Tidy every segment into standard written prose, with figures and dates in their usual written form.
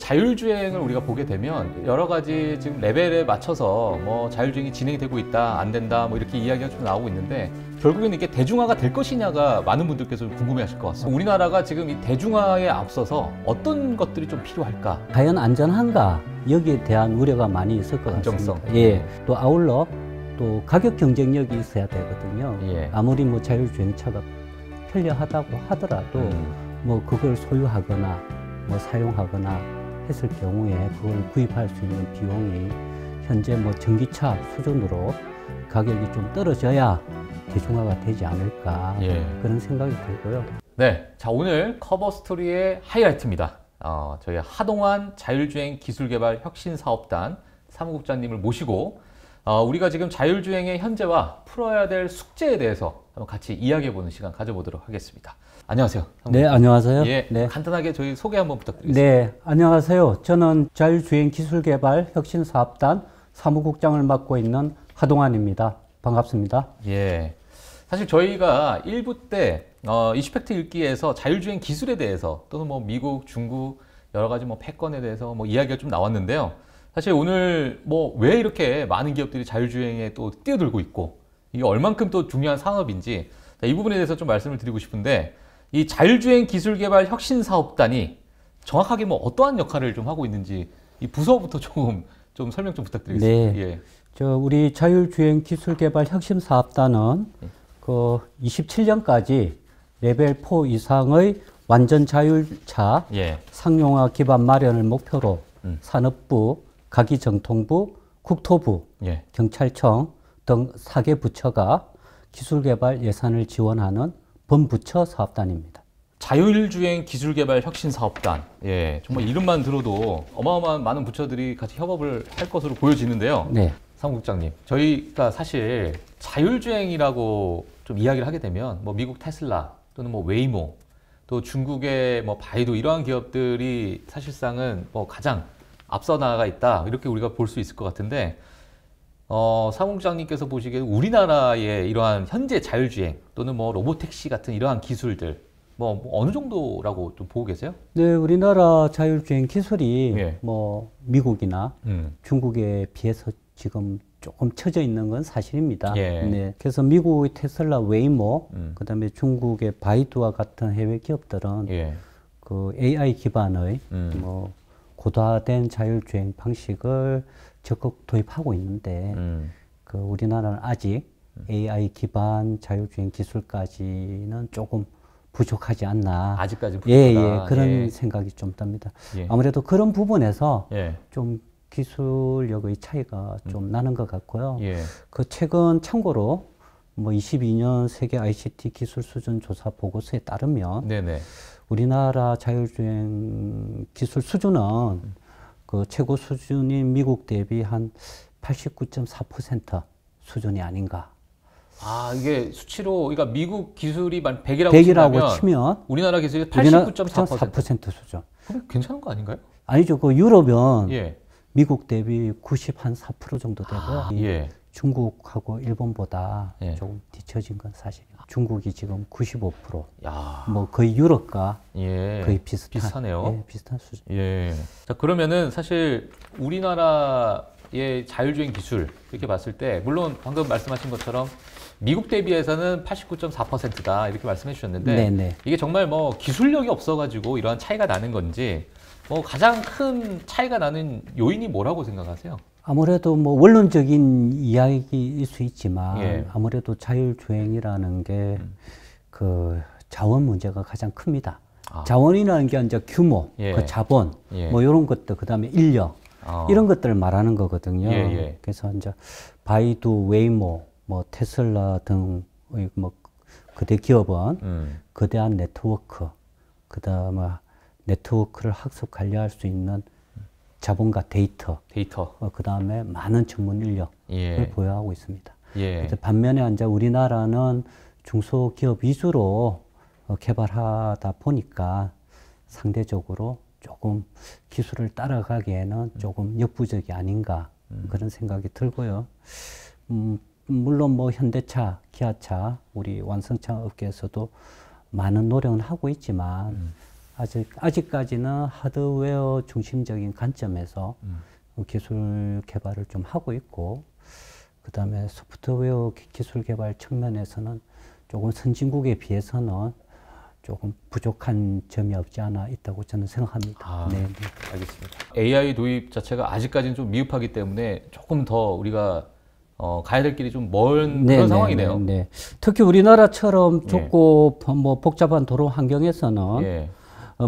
자율주행을 우리가 보게 되면 여러 가지 지금 레벨에 맞춰서 뭐 자율주행이 진행이 되고 있다, 안 된다, 뭐 이렇게 이야기가 좀 나오고 있는데 결국에는 이게 대중화가 될 것이냐가 많은 분들께서 궁금해하실 것 같습니다. 우리나라가 지금 이 대중화에 앞서서 어떤 것들이 좀 필요할까? 과연 안전한가? 여기에 대한 우려가 많이 있을 것 안정성. 같습니다. 예. 또 아울러 또 가격 경쟁력이 있어야 되거든요. 예. 아무리 뭐 자율주행차가 편리하다고 하더라도 뭐 그걸 소유하거나 뭐 사용하거나 했을 경우에 그걸 구입할 수 있는 비용이 현재 뭐 전기차 수준으로 가격이 좀 떨어져야 대중화가 되지 않을까 그런 생각이 들고요. 네, 자 오늘 커버 스토리의 하이라이트입니다. 저희 하동환 자율주행 기술개발 혁신사업단 사무국장님을 모시고 우리가 지금 자율주행의 현재와 풀어야 될 숙제에 대해서 한번 같이 이야기해보는 시간 가져보도록 하겠습니다. 안녕하세요. 네, 안녕하세요. 예, 네. 간단하게 저희 소개 한번 부탁드리겠습니다. 네, 안녕하세요. 저는 자율주행 기술개발 혁신사업단 사무국장을 맡고 있는 하동환입니다. 반갑습니다. 예, 사실 저희가 1부 때 이슈팩트 읽기에서 자율주행 기술에 대해서 또는 뭐 미국, 중국 여러 가지 뭐 패권에 대해서 뭐 이야기가 좀 나왔는데요. 사실 오늘 뭐 왜 이렇게 많은 기업들이 자율주행에 또 뛰어들고 있고 이게 얼만큼 또 중요한 산업인지 이 부분에 대해서 좀 말씀을 드리고 싶은데 이 자율주행 기술개발 혁신사업단이 정확하게 뭐 어떠한 역할을 좀 하고 있는지 이 부서부터 좀 설명 좀 부탁드리겠습니다. 네. 예. 우리 자율주행 기술개발 혁신사업단은 그 27년까지 레벨 4 이상의 완전 자율차 상용화 기반 마련을 목표로 산업부, 가기정통부, 국토부, 경찰청 등 4개 부처가 기술개발 예산을 지원하는 범부처 사업단입니다. 자율주행 기술개발 혁신사업단. 예, 정말 이름만 들어도 어마어마한 많은 부처들이 같이 협업을 할 것으로 보여지는데요. 네. 사무국장님, 저희가 사실 자율주행이라고 좀 이야기를 하게 되면 뭐 미국 테슬라 또는 뭐 웨이모 또 중국의 뭐 바이두 이러한 기업들이 사실상은 뭐 가장 앞서 나가 있다 이렇게 우리가 볼 수 있을 것 같은데 사무국장님께서 보시기에 우리나라의 이러한 현재 자율주행 또는 뭐 로보택시 같은 이러한 기술들 뭐 어느 정도라고 좀 보고 계세요? 네, 우리나라 자율주행 기술이 뭐 미국이나 중국에 비해서 지금 조금 처져 있는 건 사실입니다. 네, 그래서 미국의 테슬라, 웨이모, 그다음에 중국의 바이두와 같은 해외 기업들은 그 AI 기반의 뭐 고도화된 자율주행 방식을 적극 도입하고 있는데 그 우리나라는 아직 AI 기반 자율주행 기술까지는 조금 부족하지 않나. 아직까지 부족하다. 그런 생각이 좀 듭니다. 아무래도 그런 부분에서 좀 기술력의 차이가 좀 나는 것 같고요. 그 최근 참고로 뭐 22년 세계 ICT 기술 수준 조사 보고서에 따르면 우리나라 자율주행 기술 수준은 그 최고 수준인 미국 대비 한 89.4% 수준이 아닌가. 아, 이게 수치로, 그러니까 미국 기술이 100이라고 치면 우리나라 기술이 89.4% 수준. 그럼 괜찮은 거 아닌가요? 아니죠. 그 유럽은 미국 대비 94% 정도 되고요. 중국하고 일본보다 조금 뒤처진 건 사실이에요. 중국이 지금 95%. 뭐 거의 유럽과 거의 비슷하네요. 비슷한 수준. 자, 그러면은 사실 우리나라의 자율주행 기술 이렇게 봤을 때 물론 방금 말씀하신 것처럼 미국 대비해서는 89.4%다 이렇게 말씀해 주셨는데 이게 정말 뭐 기술력이 없어가지고 이러한 차이가 나는 건지 뭐 가장 큰 차이가 나는 요인이 뭐라고 생각하세요? 아무래도 뭐 원론적인 이야기일 수 있지만 아무래도 자율주행이라는 게 그 자원 문제가 가장 큽니다. 자원이라는 게 이제 규모, 그 자본, 뭐 이런 것들, 그 다음에 인력 이런 것들을 말하는 거거든요. 그래서 이제 바이두, 웨이모, 뭐 테슬라 등의 뭐 거대 기업은 거대한 네트워크, 그 다음에 네트워크를 학습 관리할 수 있는 자본과 데이터. 그 다음에 많은 전문 인력을 보유하고 있습니다. 반면에 이제 우리나라는 중소기업 위주로 개발하다 보니까 상대적으로 조금 기술을 따라가기에는 조금 역부족이 아닌가 그런 생각이 들고요. 물론 뭐 현대차, 기아차, 우리 완성차 업계에서도 많은 노력은 하고 있지만 아직까지는 하드웨어 중심적인 관점에서 기술 개발을 좀 하고 있고, 그 다음에 소프트웨어 기술 개발 측면에서는 조금 선진국에 비해서는 조금 부족한 점이 없지 않아 있다고 저는 생각합니다. 네, 네. 알겠습니다. AI 도입 자체가 아직까지는 좀 미흡하기 때문에 조금 더 우리가 가야 될 길이 좀 먼 그런 상황이네요. 네. 특히 우리나라처럼 좁고 뭐 복잡한 도로 환경에서는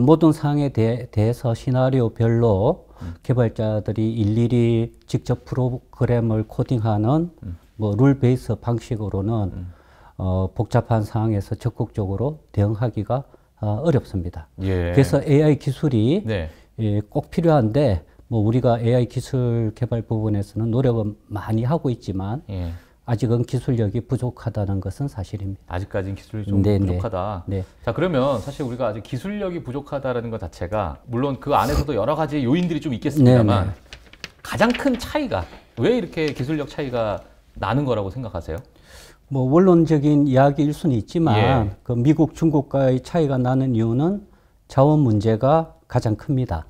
모든 사항에 대해서 시나리오별로 개발자들이 일일이 직접 프로그램을 코딩하는 뭐 룰 베이스 방식으로는 복잡한 상황에서 적극적으로 대응하기가 어렵습니다. 그래서 AI 기술이 꼭 필요한데, 뭐 우리가 AI 기술 개발 부분에서는 노력은 많이 하고 있지만 아직은 기술력이 부족하다는 것은 사실입니다. 아직까지는 기술이 좀 부족하다. 자, 그러면 사실 우리가 아직 기술력이 부족하다는 것 자체가 물론 그 안에서도 여러 가지 요인들이 좀 있겠습니다만 가장 큰 차이가 왜 이렇게 기술력 차이가 나는 거라고 생각하세요? 뭐 원론적인 이야기일 수는 있지만 그 미국, 중국과의 차이가 나는 이유는 자원 문제가 가장 큽니다.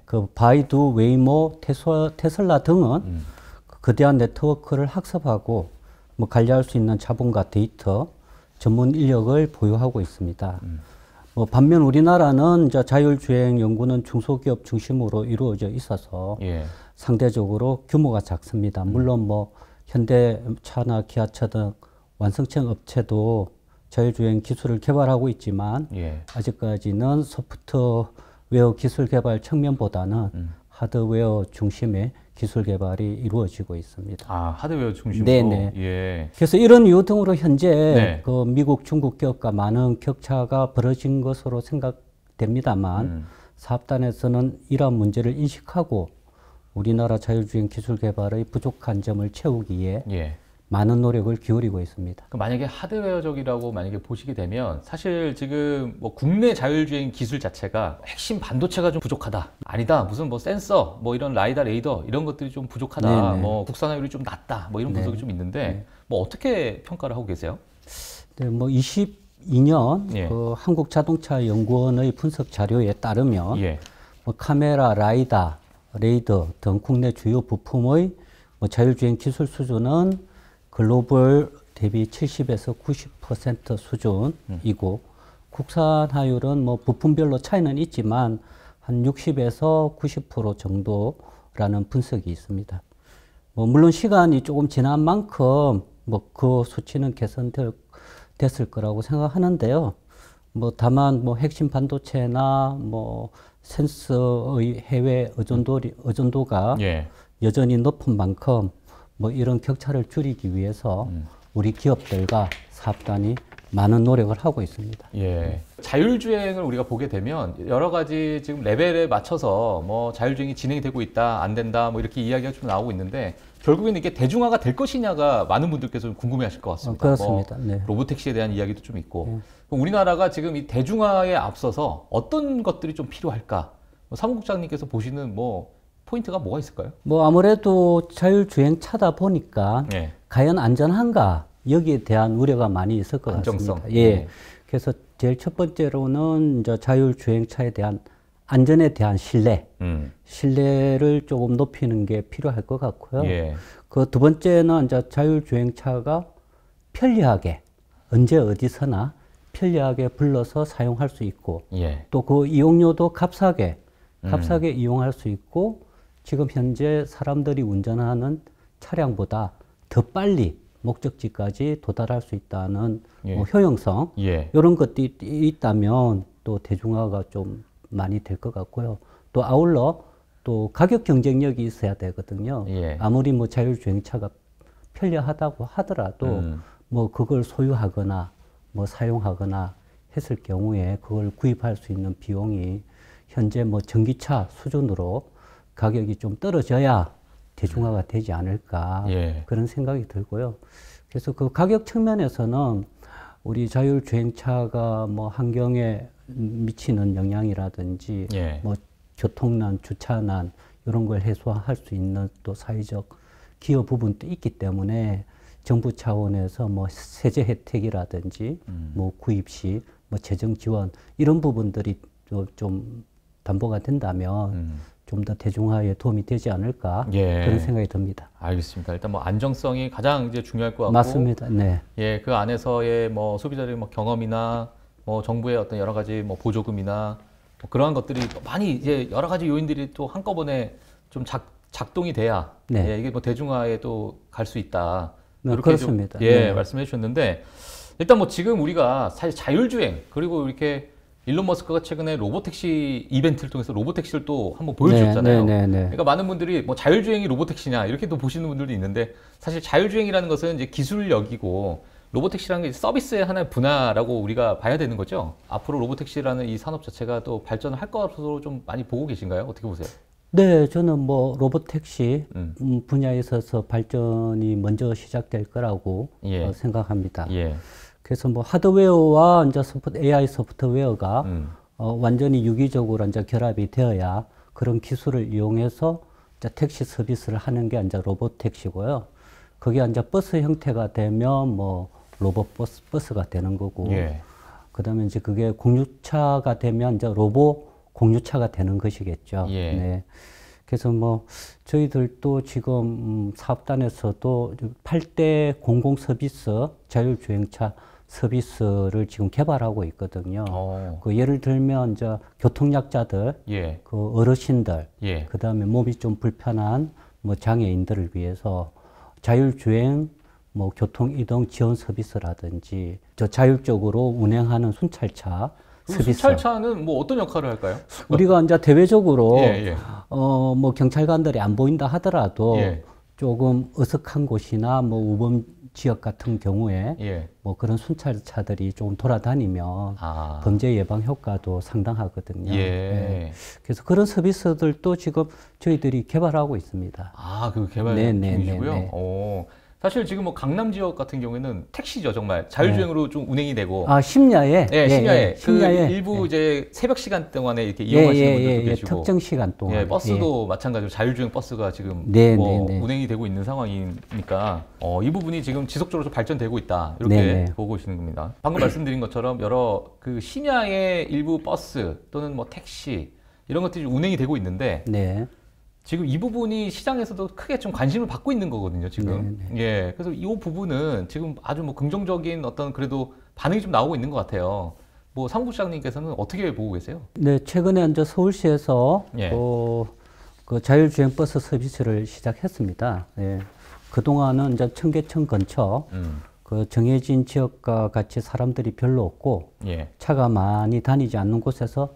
그 바이두, 웨이모, 테슬라 등은 거대한 네트워크를 학습하고 뭐 관리할 수 있는 자본과 데이터, 전문 인력을 보유하고 있습니다. 뭐 반면 우리나라는 이제 자율주행 연구는 중소기업 중심으로 이루어져 있어서 상대적으로 규모가 작습니다. 물론 뭐 현대차나 기아차 등 완성차 업체도 자율주행 기술을 개발하고 있지만 아직까지는 소프트웨어 기술 개발 측면보다는 하드웨어 중심의 기술 개발이 이루어지고 있습니다. 하드웨어 중심으로? 네네. 그래서 이런 이유 등으로 현재 그 미국, 중국 기업과 많은 격차가 벌어진 것으로 생각됩니다만 사업단에서는 이러한 문제를 인식하고 우리나라 자율주행 기술 개발의 부족한 점을 채우기 위해 많은 노력을 기울이고 있습니다. 만약에 하드웨어적이라고 만약에 보시게 되면 사실 지금 뭐 국내 자율주행 기술 자체가 핵심 반도체가 좀 부족하다. 아니다. 무슨 뭐 센서, 뭐 이런 라이다, 레이더 이런 것들이 좀 부족하다. 뭐 국산화율이 좀 낮다. 뭐 이런 분석이 좀 있는데 뭐 어떻게 평가를 하고 계세요? 네, 뭐 22년 그 한국자동차연구원의 분석 자료에 따르면 뭐 카메라, 라이다, 레이더 등 국내 주요 부품의 뭐 자율주행 기술 수준은 글로벌 대비 70에서 90% 수준이고 국산화율은 뭐 부품별로 차이는 있지만 한 60에서 90% 정도라는 분석이 있습니다. 뭐 물론 시간이 조금 지난 만큼 뭐 그 수치는 개선됐을 거라고 생각하는데요. 뭐 다만 뭐 핵심 반도체나 뭐 센서의 해외 의존도가 여전히 높은 만큼 뭐 이런 격차를 줄이기 위해서 우리 기업들과 사업단이 많은 노력을 하고 있습니다. 자율주행을 우리가 보게 되면 여러 가지 지금 레벨에 맞춰서 뭐 자율주행이 진행이 되고 있다, 안 된다, 뭐 이렇게 이야기가 좀 나오고 있는데 결국에는 이게 대중화가 될 것이냐가 많은 분들께서 좀 궁금해하실 것 같습니다. 그렇습니다. 뭐 로보택시에 대한 이야기도 좀 있고 우리나라가 지금 이 대중화에 앞서서 어떤 것들이 좀 필요할까? 사무국장님께서 보시는 뭐 포인트가 뭐가 있을까요? 뭐 아무래도 자율주행차다 보니까 과연 안전한가 여기에 대한 우려가 많이 있을 것 안정성. 같습니다. 그래서 제일 첫 번째로는 이제 자율주행차에 대한 안전에 대한 신뢰를 조금 높이는 게 필요할 것 같고요. 그 두 번째는 이제 자율주행차가 편리하게 언제 어디서나 편리하게 불러서 사용할 수 있고 또 그 이용료도 값싸게 이용할 수 있고 지금 현재 사람들이 운전하는 차량보다 더 빨리 목적지까지 도달할 수 있다는 뭐 효용성 이런 것들이 있다면 또 대중화가 좀 많이 될 것 같고요. 또 아울러 또 가격 경쟁력이 있어야 되거든요. 아무리 뭐 자율주행차가 편리하다고 하더라도 뭐 그걸 소유하거나 뭐 사용하거나 했을 경우에 그걸 구입할 수 있는 비용이 현재 뭐 전기차 수준으로 가격이 좀 떨어져야 대중화가 되지 않을까 그런 생각이 들고요. 그래서 그 가격 측면에서는 우리 자율주행차가 뭐 환경에 미치는 영향이라든지 뭐 교통난, 주차난 이런 걸 해소할 수 있는 또 사회적 기여 부분도 있기 때문에 정부 차원에서 뭐 세제 혜택이라든지 뭐 구입 시 뭐 재정 지원 이런 부분들이 좀 담보가 된다면 좀 더 대중화에 도움이 되지 않을까 예. 그런 생각이 듭니다. 알겠습니다. 일단 뭐 안정성이 가장 이제 중요할 것 같고, 맞습니다. 네. 예, 그 안에서의 뭐 소비자들의 뭐 경험이나 뭐 정부의 어떤 여러 가지 뭐 보조금이나 뭐 그러한 것들이 많이 이제 여러 가지 요인들이 또 한꺼번에 좀 작동이 돼야 네. 예, 이게 뭐 대중화에 또 갈 수 있다. 네, 그렇습니다. 좀, 예, 네. 말씀해 주셨는데 일단 뭐 지금 우리가 사실 자율주행 그리고 이렇게 일론 머스크가 최근에 로보택시 이벤트를 통해서 로보택시를 또 한번 보여주셨잖아요. 그러니까 많은 분들이 뭐 자율주행이 로보택시냐 이렇게 또 보시는 분들도 있는데 사실 자율주행이라는 것은 이제 기술력이고 로보택시라는 게 서비스의 하나의 분야라고 우리가 봐야 되는 거죠. 앞으로 로보택시라는 이 산업 자체가 또 발전을 할 것으로 좀 많이 보고 계신가요? 어떻게 보세요? 네, 저는 뭐 로보택시 분야에 있어서 발전이 먼저 시작될 거라고 예. 생각합니다. 예. 그래서 뭐 하드웨어와 이제 AI 소프트웨어가 완전히 유기적으로 이제 결합이 되어야 그런 기술을 이용해서 이제 택시 서비스를 하는 게 이제 로보택시고요. 그게 이제 버스 형태가 되면 뭐 로봇 버스가 되는 거고, 예. 그다음에 이제 그게 공유차가 되면 이제 로봇 공유차가 되는 것이겠죠. 예. 네. 그래서 뭐 저희들도 지금 사업단에서도 8대 공공 서비스 자율주행차 서비스를 지금 개발하고 있거든요. 그 예를 들면 이제 교통약자들, 예. 그 어르신들, 예. 그다음에 몸이 좀 불편한 뭐 장애인들을 위해서 자율주행 뭐 교통이동 지원 서비스라든지 저 자율적으로 운행하는 순찰차 서비스. 순찰차는 뭐 어떤 역할을 할까요? 우리가 이제 대외적으로 예. 뭐 경찰관들이 안 보인다 하더라도 예. 조금 어색한 곳이나 뭐 우범 지역 같은 경우에 예. 뭐 그런 순찰차들이 좀 돌아다니면 범죄 예방 효과도 상당하거든요. 예. 네. 그래서 그런 서비스들도 지금 저희들이 개발하고 있습니다. 그 개발 중이시고요. 사실 지금 뭐 강남 지역 같은 경우에는 택시죠, 정말 자율주행으로 좀 운행이 되고. 심야에. 네, 심야에. 심야에. 일부 이제 새벽 시간 동안에 이렇게 이용하시는 분들도 계시고. 특정 시간 동안. 예, 버스도 마찬가지로 자율주행 버스가 지금 운행이 되고 있는 상황이니까 이 부분이 지금 지속적으로 좀 발전되고 있다 이렇게 보고 계시는 겁니다. 방금 말씀드린 것처럼 여러 그 심야의 일부 버스 또는 뭐 택시 이런 것들이 운행이 되고 있는데. 지금 이 부분이 시장에서도 크게 좀 관심을 받고 있는 거거든요, 지금. 예. 그래서 이 부분은 지금 아주 뭐 긍정적인 어떤 그래도 반응이 좀 나오고 있는 것 같아요. 뭐 사무국장님께서는 어떻게 보고 계세요? 네, 최근에 이제 서울시에서 그 자율주행 버스 서비스를 시작했습니다. 예. 그동안은 이제 청계천 근처 그 정해진 지역과 같이 사람들이 별로 없고 차가 많이 다니지 않는 곳에서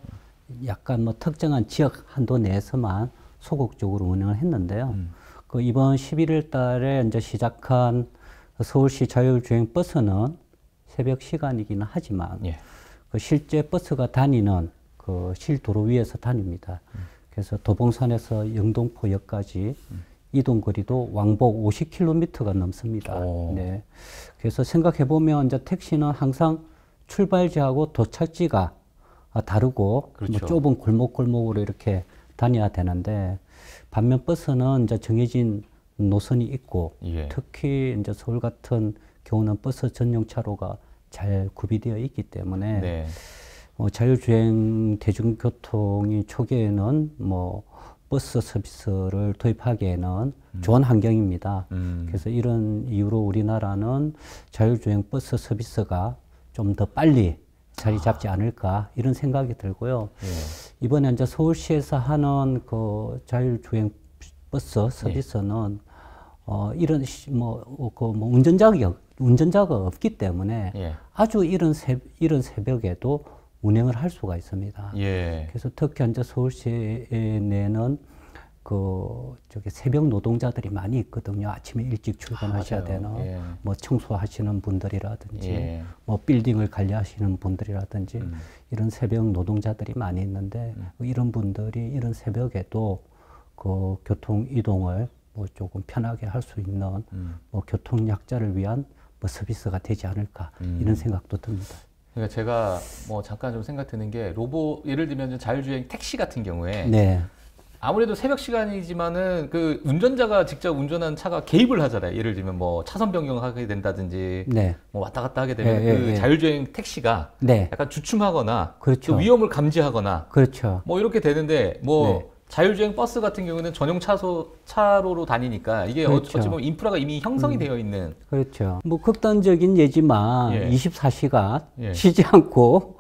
약간 뭐 특정한 지역 한도 내에서만 소극적으로 운영을 했는데요. 그 이번 11월 달에 이제 시작한 서울시 자율주행 버스는 새벽 시간이기는 하지만 그 실제 버스가 다니는 그 실도로 위에서 다닙니다. 그래서 도봉산에서 영동포역까지 이동 거리도 왕복 50km가 넘습니다. 네. 그래서 생각해 보면 이제 택시는 항상 출발지하고 도착지가 다르고 뭐 좁은 골목골목으로 이렇게 다녀야 되는데 반면 버스는 이제 정해진 노선이 있고 특히 이제 서울 같은 경우는 버스 전용 차로가 잘 구비되어 있기 때문에 자율주행 대중교통이 초기에는 뭐 버스 서비스를 도입하기에는 좋은 환경입니다. 그래서 이런 이유로 우리나라는 자율주행 버스 서비스가 좀 더 빨리 자리 잡지 않을까 이런 생각이 들고요. 이번에 이제 서울시에서 하는 그 자율주행 버스 서비스는 이런 운전자가 없기 때문에 아주 이런 새벽에도 운행을 할 수가 있습니다. 그래서 특히 이제 서울시 내는 그 저기 새벽 노동자들이 많이 있거든요. 아침에 일찍 출근하셔야 되는 뭐 청소하시는 분들이라든지 뭐 빌딩을 관리하시는 분들이라든지 이런 새벽 노동자들이 많이 있는데 이런 분들이 이런 새벽에도 그 교통 이동을 뭐 조금 편하게 할 수 있는 뭐 교통 약자를 위한 뭐 서비스가 되지 않을까 이런 생각도 듭니다. 그러니까 제가 뭐 잠깐 좀 생각 드는 게 예를 들면 자율주행 택시 같은 경우에 아무래도 새벽 시간이지만은 그 운전자가 직접 운전하는 차가 개입을 하잖아요. 예를 들면 뭐 차선 변경하게 된다든지, 네. 뭐 왔다 갔다 하게 되면 그 자율주행 택시가 네. 약간 주춤하거나, 그렇죠. 또 위험을 감지하거나, 그렇죠. 뭐 이렇게 되는데 뭐 네. 자율주행 버스 같은 경우는 전용 차로로 다니니까 이게 그렇죠. 어찌 보면 인프라가 이미 형성이 되어 있는. 그렇죠. 뭐 극단적인 예지만 예. 24시간 예. 쉬지 않고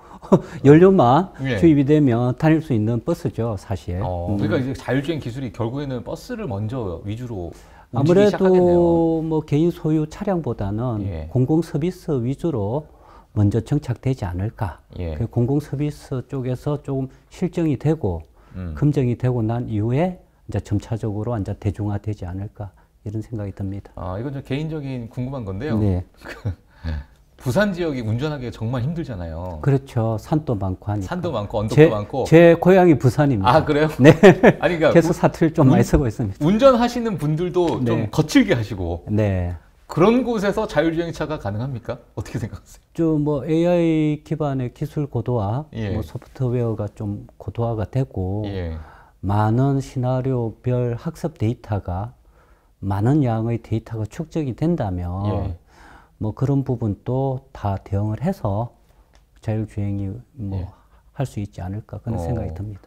연료만 예. 주입이 되면 다닐 수 있는 버스죠, 사실. 그러니까 이제 자율주행 기술이 결국에는 버스를 먼저 위주로 아무래도 뭐 개인 소유 차량보다는 예. 공공 서비스 위주로 먼저 정착되지 않을까. 예. 그 공공 서비스 쪽에서 조금 실정이 되고 검증이 되고 난 이후에 이제 점차적으로 이제 대중화되지 않을까 이런 생각이 듭니다. 이건 좀 개인적인 궁금한 건데요. 네. 부산 지역이 운전하기가 정말 힘들잖아요. 그렇죠. 산도 많고 하니까. 산도 많고 언덕도 많고. 제 고향이 부산입니다. 아, 그래요? 네. 아니, 그러니까 그래서 사투리를 좀 많이 쓰고 있습니다. 운전하시는 분들도 네. 좀 거칠게 하시고. 네. 그런 곳에서 자율주행차가 가능합니까? 어떻게 생각하세요? 좀 뭐 AI 기반의 기술 고도화, 예. 뭐 소프트웨어가 좀 고도화가 되고 예. 많은 시나리오별 학습 데이터가 많은 양의 데이터가 축적이 된다면 예. 뭐 그런 부분도 다 대응을 해서 자율주행이 뭐 할 수 있지 않을까 그런 생각이 듭니다.